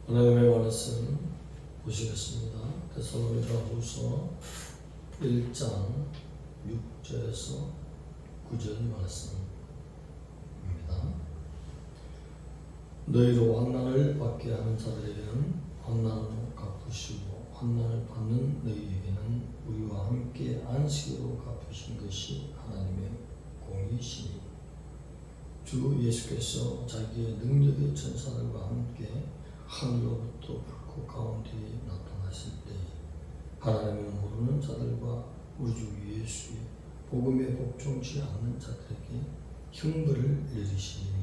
하나님의 말씀 보시겠습니다. 데살로니가후서 1장 6절에서 9절 말씀입니다. 너희로 환난을 받게 하는 자들에게는 환난으로 갚으시고 환난을 받는 너희에게는 우리와 함께 안식으로 갚으신 것이 하나님의 공의시니 주 예수께서 자기의 능력의 천사들과 함께 하늘로부터 불꽃 가운데 나타나실 때 하나님을 모르는 자들과 우리 주 예수의 복음에 복종치 않는 자들에게 형벌을 내리시니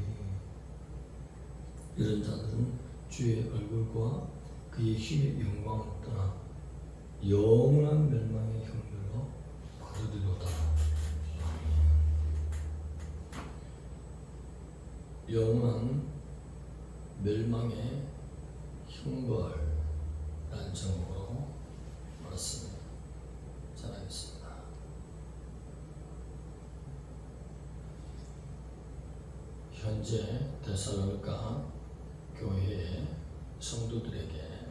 이런 자들은 주의 얼굴과 그의 힘의 영광을 떠나 영원한 멸망의 형벌로 받으리로다. 영원한 멸망의 형벌이라는 제목으로 말씀 전하겠습니다. 현재 데살로니가 교회의 성도들에게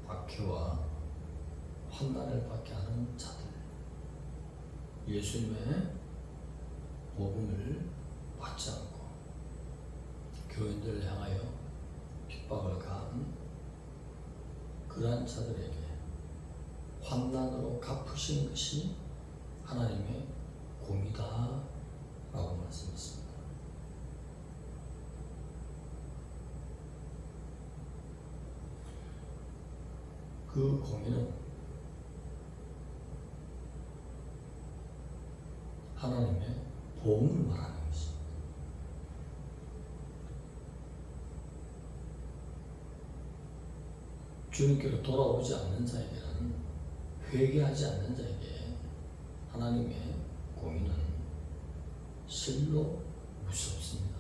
박해와 환난을 받게 하는 자들, 예수님의 복음을 받지 않고 교인들을 향하여 핍박을 가한 그러한 자들에게 환난으로 갚으시는 것이 하나님의 공이다 라고 말씀했습니다. 그 공의는 하나님의 복음을 말하는 것입니다. 주님께로 돌아오지 않는 자에게는, 회개하지 않는 자에게 하나님의 공의는 실로 무섭습니다.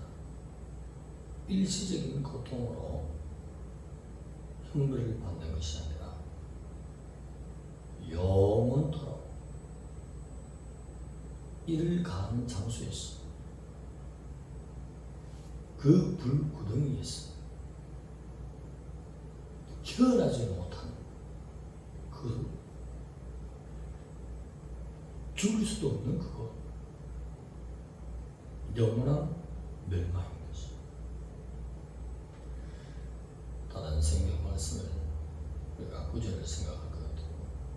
일시적인 고통으로 형벌을 받는 것이 아니라 영원토록 이를 가하는 장소에서 그 불구덩이에서 헤어나지 못한 그 죽을 수도 없는 그곳, 영원한 멸망인 것이. 다른 생명 말씀을 우리가 구절을 생각할 것 같아요.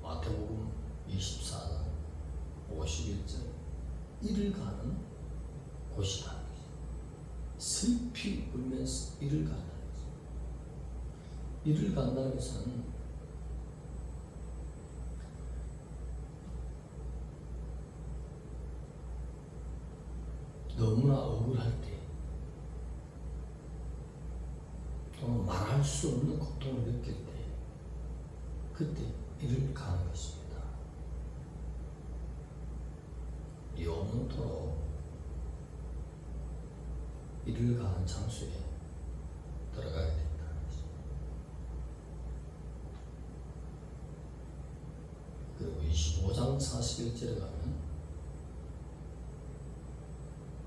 마태복음 24장 51절 이를 가는 곳이라는 것이. 슬피 울면서 이를 간다는 것이. 이를 간다는 것은 너무나 억울할 때 또는 말할 수 없는 고통을 느낄 때 그때 이를 가는 것입니다. 영원토록 이를 가는 장소에 들어가야 된다는 것입니다. 그리고 25장 41절에 가면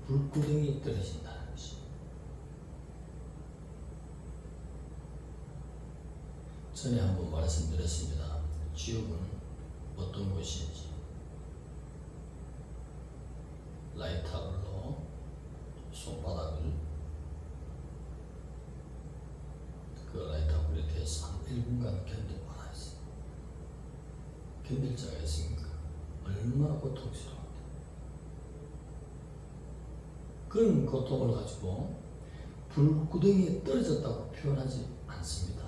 불구덩이 떨어진다는 것입니다. 전에 한번 말씀드렸습니다. 지옥은 어떤 곳인지. 라이터로 손바닥을 그 라이터 불에 대해서 한 1분간 견뎌봐라 했어요. 견딜 자가 있습니까? 얼마나 고통스러운데. 그런 고통을 가지고 불구덩이에 떨어졌다고 표현하지 않습니다.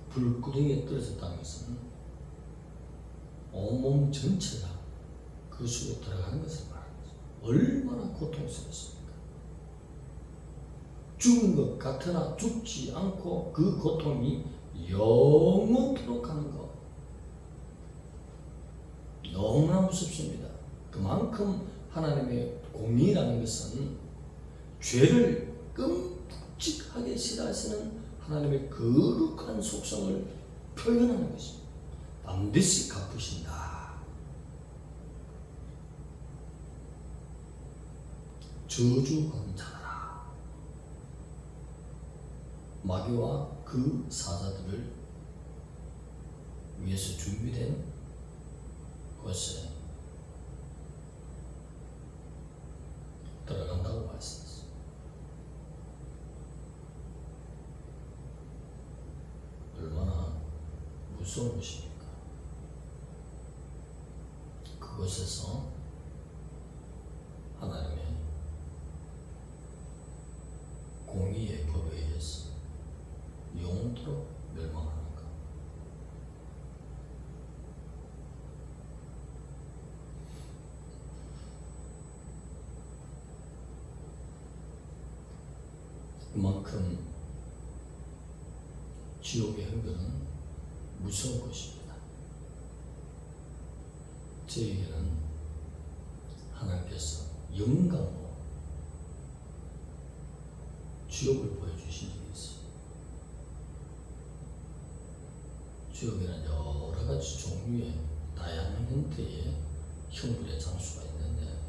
불구덩이에 떨어졌다는 것은 온몸 전체가 그 속에 들어가는 것을 말하는 거죠. 얼마나 고통스럽습니까? 죽은 것 같으나 죽지 않고 그 고통이 영원토록 가는 것. 너무나 무섭습니다. 그만큼 하나님의 공의라는 것은 죄를 끔찍하게 싫어하시는 하나님의 거룩한 속성을 표현하는 것입니다. 반드시 갚으신다. 저주받은 자들아. 마귀와 그 사자들을 위해서 준비된 곳에 들어간다고 말씀했습니다. 얼마나 무서운 것입니까? 그곳에서 하나님의 공의의 법에 의해서 영원토록 멸망하는 것. 그만큼 지옥의 형벌은 무서운 것입니다. 저에게는 하나님께서 영광으로 지옥을 보여주신 적이 있어요. 지옥에는 여러 가지 종류의 다양한 형태의 형벌의 장수가 있는데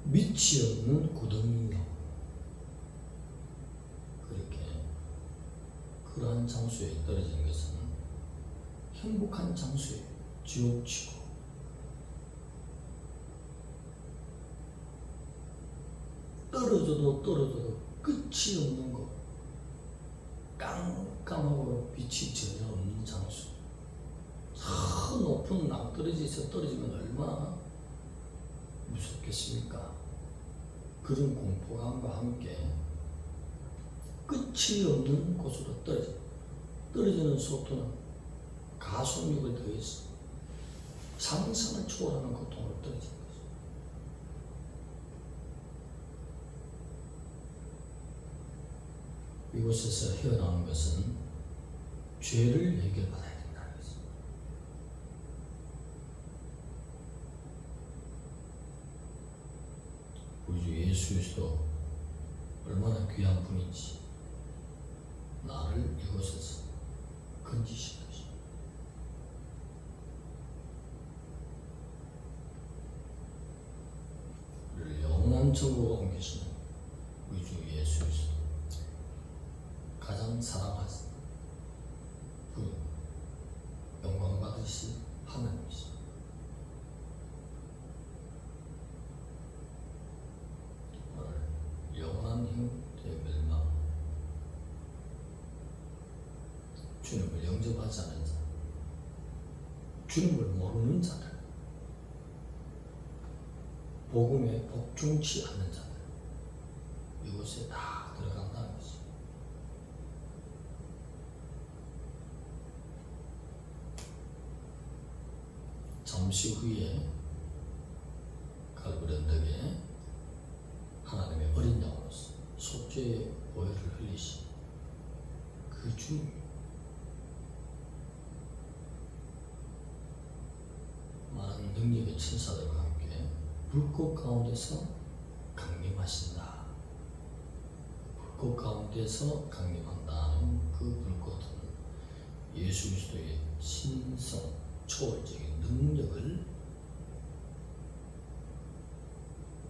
밑이 없는 구덩이요. 그렇게 그러한 장소에 떨어진 것은 행복한 장소에 지옥치고 떨어져도 끝이 없는 것, 깜깜하고 빛이 전혀 없는 장소, 저 높은 낭떠러지에서 떨어지면 얼마나 무섭겠습니까? 그런 공포감과 함께 끝이 없는 곳으로 떨어지는 속도는 가속력을 더해서 상상을 초월하는 고통으로 떨어지는 거죠. 이곳에서 헤어나오는 것은 죄를 해결받아야 된다는 것입니다. 우리 주 예수 그리스도 얼마나 귀한 분인지 나를 이곳에서 건지신 것입니다. 우리를 영원한 천국으로 옮기시는 우리 주 예수 그리스도 가장 사랑하신 그 영광 받으신 하나님이십니다. 오늘 영원한 형태의 멸망, 주님을 영접하지 않은 자, 주님을 모르는 자들, 복음에 복종치 않는 자들, 이곳에 다 들어간다는 것입니다. 잠시 후에 갈보리 언덕에 하나님의 어린 양으로서 속죄의 보혈을 흘리신 그 주, 많은 능력의 천사들과 함께 불꽃 가운데서 강림하신다. 불꽃 가운데서 강림한다는 그 불꽃은 예수 그리스도의 신성 초월적인 능력을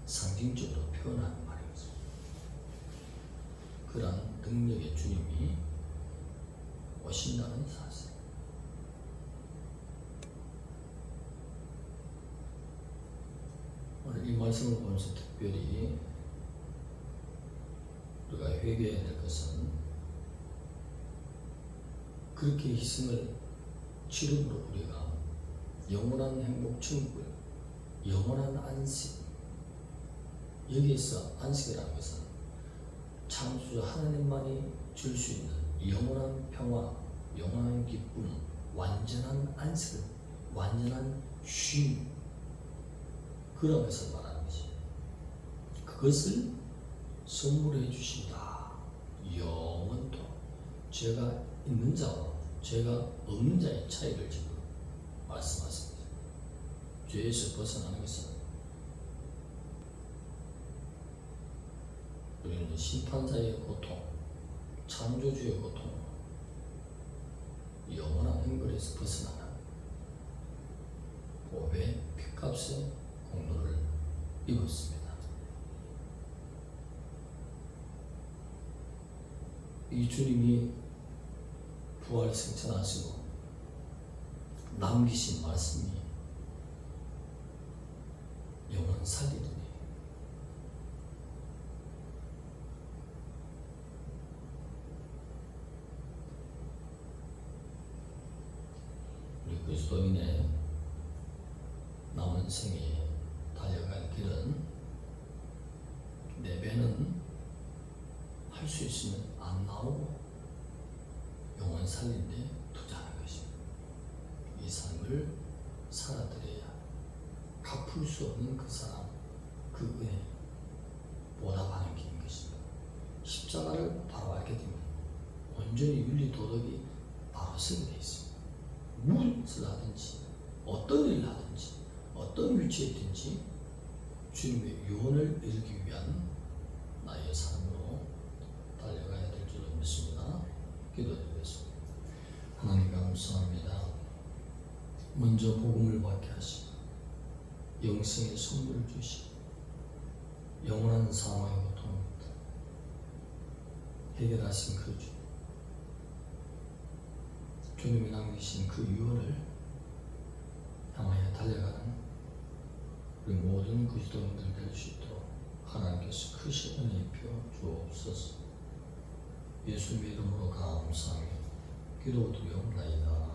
상징적으로 표현하는 말이죠. 그러한 능력의 주님이 오신다는 사실. 오늘 이 말씀을 보면서 특별히 우리가 회개해야 될 것은 그렇게 희생을 치름으로 우리가 영원한 행복 천국을, 영원한 안식, 여기에서 안식이라는 것은 창조주 하나님만이 줄 수 있는 영원한 평화, 영원한 기쁨, 완전한 안식을, 완전한 쉼, 그런 것을 말하는 것이, 그것을 선물해 주신다. 영원토록. 죄가 있는 자와 죄가 없는 자의 차이를 지금 말씀하십니다. 죄에서 벗어나는 것은 우리는 심판자의 고통, 창조주의 고통, 영원한 행벌에서 벗어나는 복의 피값의 공로를 입었습니다. 이 주님이 부활 승천하시고 남기신 말씀이 영원 살리더니 우리 그리스도인의 남은 생에 달려갈 길은 내 배는 할 수 있으면 안 나오고 영원 살린데 투자하는 것입니다. 이 삶을 살아드려야 갚을 수 없는 그 사랑, 그 은혜 보답하는 길인 것입니다. 십자가를 바로 알게 되면 온전히 윤리 도덕이 바로 서게 되어 있습니다. 무엇을 하든지 어떤 일을 하든지 어떤 위치에 있든지 주님의 유언을 이루기 위한 나의 삶으로 달려가야 될 줄로 믿습니다. 기도드리겠습니다. 하나님 감사합니다. 먼저 복음을 받게 하시고 영생의 선물을 주시고 영원한 사망의 고통부터 해결하신 그 주, 주님이 남기신 그 유언을 향하여 달려가는 우리 모든 그리스도인들 될 수 있도록 하나님께서 크신 은혜 입혀 주옵소서. 예수님의 이름으로 감사하며 기도드리옵나이다.